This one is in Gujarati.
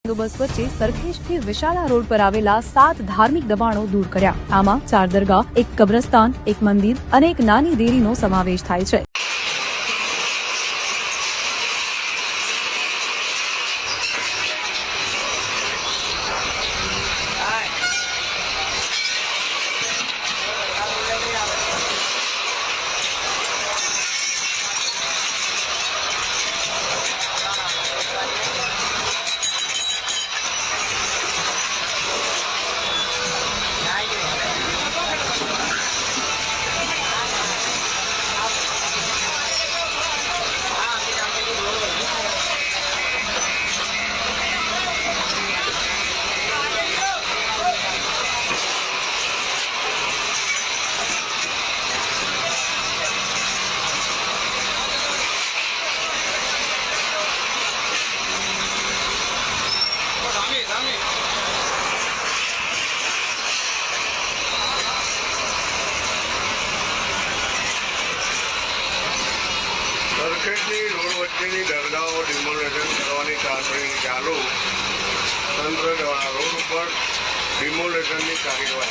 બંદોબસ્ત વચ્ચે સરખેજથી વિશાળા રોડ પર આવેલા 7 ધાર્મિક દબાણો દૂર કર્યા। આમાં 4 દરગાહ, એક કબ્રસ્તાન, એક મંદિર અને એક નાની દેરીનો સમાવેશ થાય છે। સરખેજની રોડ વચ્ચેની દરગાહો ડિમોલેશન કરવાની કામગીરી ચાલુ। તંત્ર દ્વારા રોડ ઉપર ડિમોલેશનની કાર્યવાહી